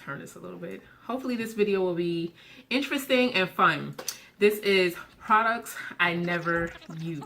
turn this a little bit. Hopefully this video will be interesting and fun. This is products I never use.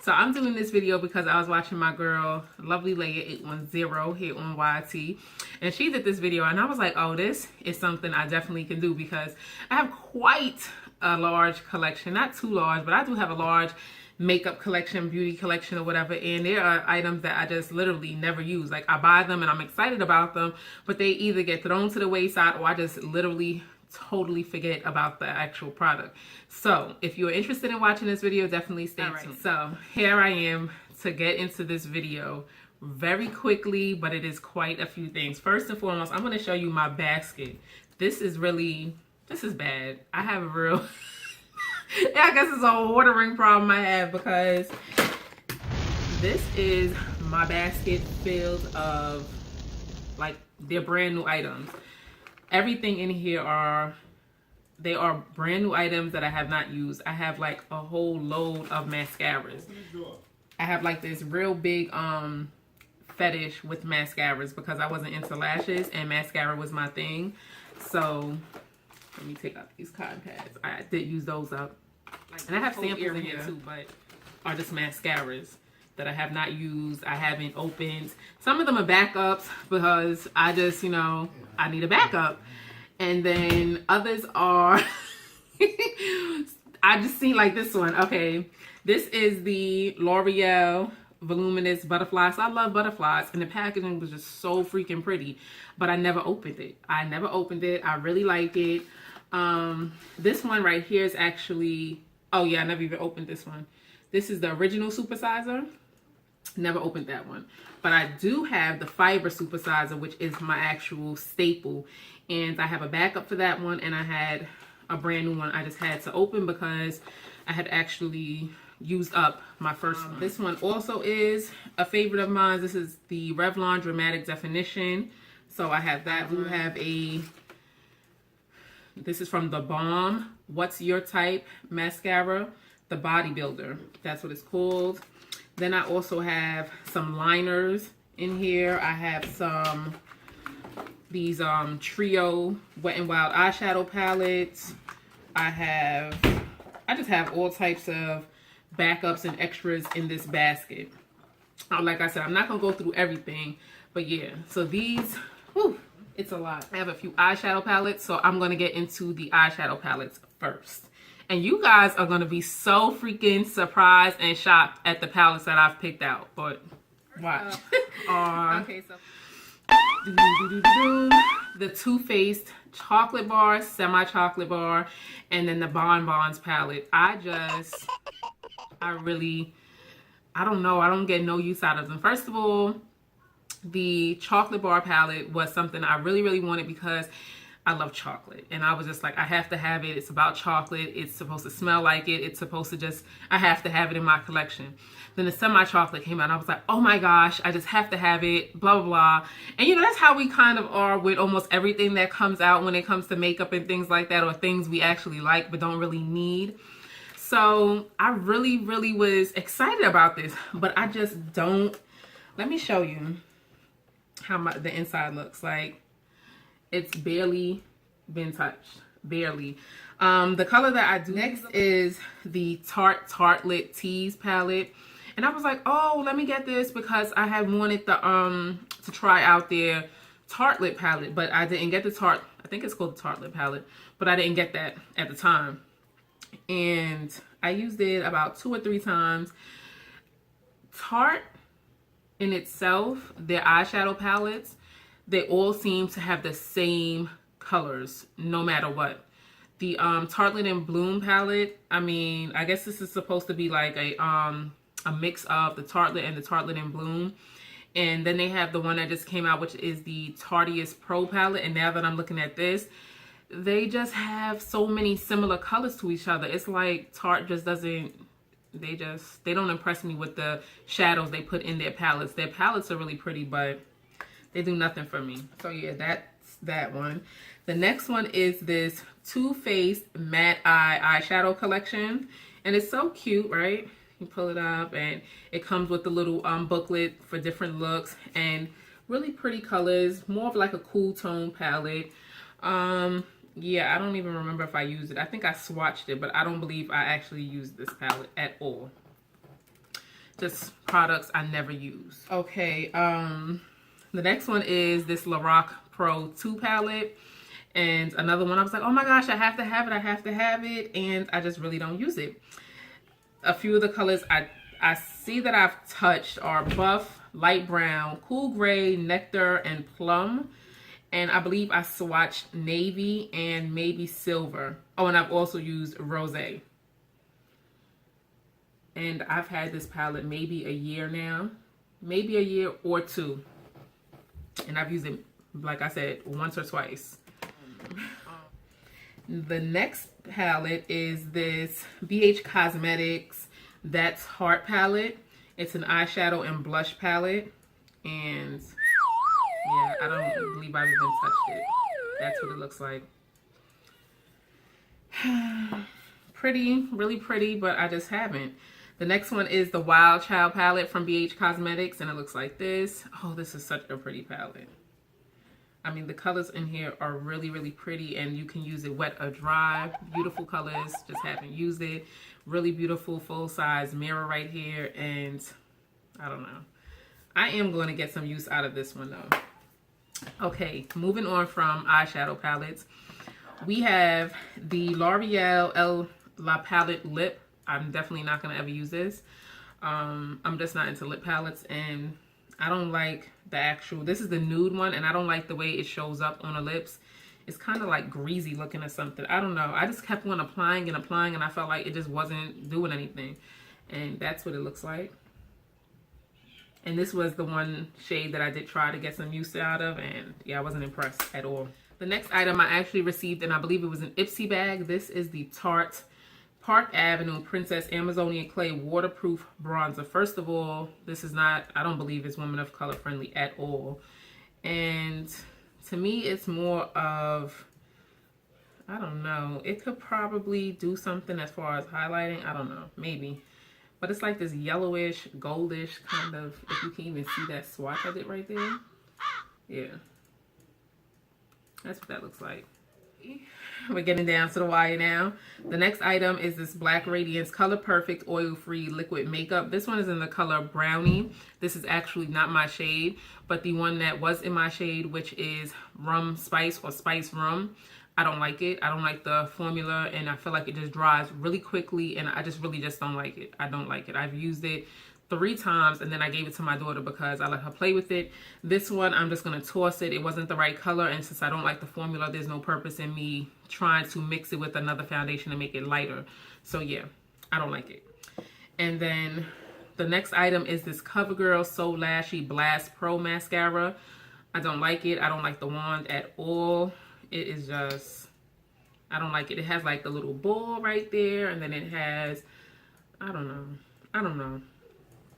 So I'm doing this video because I was watching my girl, Lovely Leia 810 here on YT. And she did this video and I was like, oh, this is something I definitely can do because I have quite a large collection. Not too large, but I do have a large makeup collection, beauty collection or whatever. And there are items that I just literally never use. Like I buy them and I'm excited about them, but they either get thrown to the wayside or I just literally totally forget about the actual product. So if you're interested in watching this video, definitely stay tuned. So here I am to get into this video very quickly, but it is quite a few things. First and foremost, I'm going to show you my basket. This is bad. I have a real I guess it's a ordering problem I have because this is my basket filled of like they're brand new items. Everything in here are brand new items that I have not used. I have like a whole load of mascaras. I have like this real big fetish with mascaras because I wasn't into lashes and mascara was my thing. So let me take out these cotton pads. I did use those up. And I have samples in here too, but are just mascaras that I have not used. I haven't opened. Some of them are backups because I just, you know, I need a backup. And then others are, I just seen like this one. Okay, this is the L'Oreal Voluminous Butterfly. So I love butterflies and the packaging was just so freaking pretty, but I never opened it. I really like it. This one right here is actually, oh yeah, I never even opened this one. This is the original supersizer. Never opened that one. But I do have the fiber supersizer, which is my actual staple. And I have a backup for that one. And I had a brand new one I just had to open because I had actually used up my first one. This one also is a favorite of mine. This is the Revlon Dramatic Definition. So I have that. We have this is from the Balm What's Your Type mascara, the Bodybuilder. That's what it's called. Then I also have some liners in here. I have these Trio Wet n Wild eyeshadow palettes. I just have all types of backups and extras in this basket. Like I said, I'm not gonna go through everything, but yeah. So these, whew, it's a lot. I have a few eyeshadow palettes, so I'm gonna get into the eyeshadow palettes first. And you guys are gonna be so freaking surprised and shocked at the palettes that I've picked out. But watch. Okay, so the Too Faced chocolate bar, semi-chocolate bar, and then the Bonbons palette. I don't know. I don't get no use out of them. First of all, the chocolate bar palette was something I really, really wanted because I love chocolate. And I was just like, I have to have it. It's about chocolate. It's supposed to smell like it. It's supposed to just, I have to have it in my collection. Then the semi-chocolate came out and I was like, oh my gosh, I just have to have it, blah, blah, blah. And you know, that's how we kind of are with almost everything that comes out when it comes to makeup and things like that, or things we actually like but don't really need. So I really, really was excited about this, but I just don't. Let me show you how the inside looks like. It's barely been touched, barely. The color that I do next is the Tartelette Tease palette, and I was like, oh, let me get this because I had wanted to try out their Tartelette palette, but I didn't get the I think it's called the Tartelette palette, but I didn't get that at the time. And I used it about 2 or 3 times. Tarte in itself, their eyeshadow palettes, they all seem to have the same colors no matter what. The Tartelette in Bloom palette, I mean, I guess this is supposed to be like a mix of the Tartelette and the Tartelette in Bloom. And then they have the one that just came out, which is the Tarteist Pro palette. And now that I'm looking at this, they just have so many similar colors to each other. It's like Tarte just doesn't, they don't impress me with the shadows they put in their palettes. Their palettes are really pretty, but they do nothing for me. So yeah, that's that one. The next one is this Too Faced Matte Eye Eyeshadow Collection. And it's so cute, right? You pull it up and it comes with the little booklet for different looks. And Really pretty colors, more of like a cool tone palette. Yeah, I don't even remember if I used it. I think I swatched it, but I don't believe I actually used this palette at all. Just products I never use. Okay, the next one is this Lorac Pro 2 palette. And another one, I was like, oh my gosh, I have to have it, I have to have it. And I just really don't use it. A few of the colors I see that I've touched are Buff, Light Brown, Cool Gray, Nectar, and Plum. And I believe I swatched Navy and maybe Silver. Oh, and I've also used Rosé. And I've had this palette maybe a year now. Maybe a year or two. And I've used it, like I said, once or twice. The next palette is this BH Cosmetics That's Heart palette. It's an eyeshadow and blush palette. And yeah, I don't believe I've even touched it. That's what it looks like. Pretty, really pretty, but I just haven't. The next one is the Wild Child palette from BH Cosmetics, and it looks like this. Oh, this is such a pretty palette. I mean, the colors in here are really, really pretty, and you can use it wet or dry. Beautiful colors, just haven't used it. Really beautiful full-size mirror right here, and I don't know. I am going to get some use out of this one, though. Okay, moving on from eyeshadow palettes. We have the L'Oreal El La Palette Lip. I'm definitely not going to ever use this. I'm just not into lip palettes, and I don't like the actual, this is the nude one, and I don't like the way it shows up on the lips. It's kind of like greasy looking or something. I don't know. I just kept on applying and applying, and I felt like it just wasn't doing anything. And that's what it looks like. And this was the one shade that I did try to get some use out of, and yeah, I wasn't impressed at all. The next item I actually received, and I believe it was an Ipsy bag. This is the Tarte Park Avenue Princess Amazonian Clay Waterproof Bronzer. First of all, this is not, I don't believe it's woman of color friendly at all. And to me, it's more of, I don't know, it could probably do something as far as highlighting. I don't know, maybe. But it's like this yellowish, goldish kind of, if you can even see that swatch I did right there. Yeah. That's what that looks like. We're getting down to the wire now. The next item is this Black Radiance Color Perfect Oil-Free Liquid Makeup. This one is in the color Brownie. This is actually not my shade, but the one that was in my shade, which is Rum Spice or Spice Rum. I don't like it. I don't like the formula, and I feel like it just dries really quickly, and I just really just don't like it. I don't like it. I've used it 3 times, and then I gave it to my daughter because I let her play with it. This one, I'm just going to toss it. It wasn't the right color, and since I don't like the formula, there's no purpose in me trying to mix it with another foundation to make it lighter. So yeah, I don't like it. And then the next item is this CoverGirl So Lashy Blast Pro Mascara. I don't like it. I don't like the wand at all. It is just, I don't like it. It has like the little ball right there, and then it has, I don't know.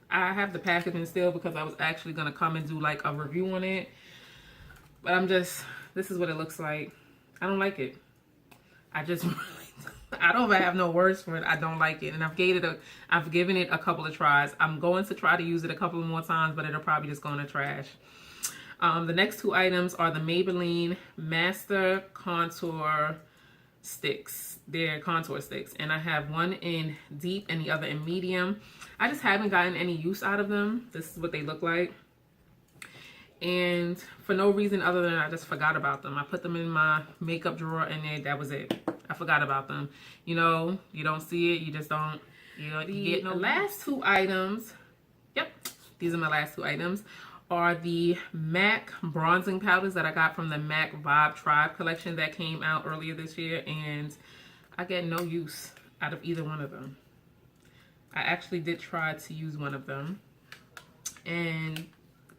I have the packaging still because I was actually going to come and do like a review on it. But I'm just, this is what it looks like. I don't like it. I just, I don't have no words for it. I don't like it. And I've given it a couple of tries. I'm going to try to use it a couple more times, but it'll probably just go in the trash. The next 2 items are the Maybelline Master Contour Sticks. They're contour sticks, and I have one in deep and the other in medium. I just haven't gotten any use out of them. This is what they look like, and for no reason other than I just forgot about them. I put them in my makeup drawer, and then that was it. I forgot about them. You know, you don't see it, you just don't, you know, you get no. The last 2 items, yep, these are my last 2 items, are the MAC bronzing powders that I got from the MAC Vibe Tribe collection that came out earlier this year, and I get no use out of either one of them. I actually did try to use one of them, and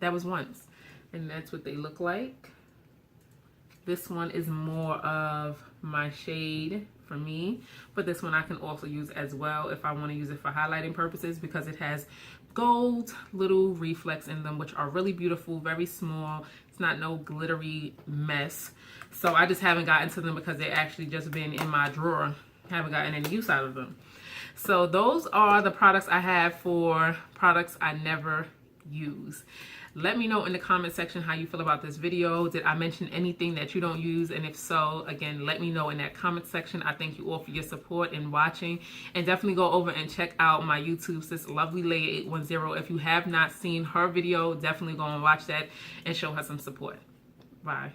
that was once, and that's what they look like. This one is more of my shade for me, but this one I can also use as well if I want to use it for highlighting purposes, because it has gold little reflex in them, which are really beautiful, very small. It's not no glittery mess. So I just haven't gotten to them because they actually just been in my drawer. Haven't gotten any use out of them. So those are the products I have for products I never use. Let me know in the comment section how you feel about this video. Did I mention anything that you don't use? And if so, again, let me know in that comment section. I thank you all for your support and watching. And definitely go over and check out my YouTube, sis Lovely Lay 810. If you have not seen her video, definitely go and watch that and show her some support. Bye.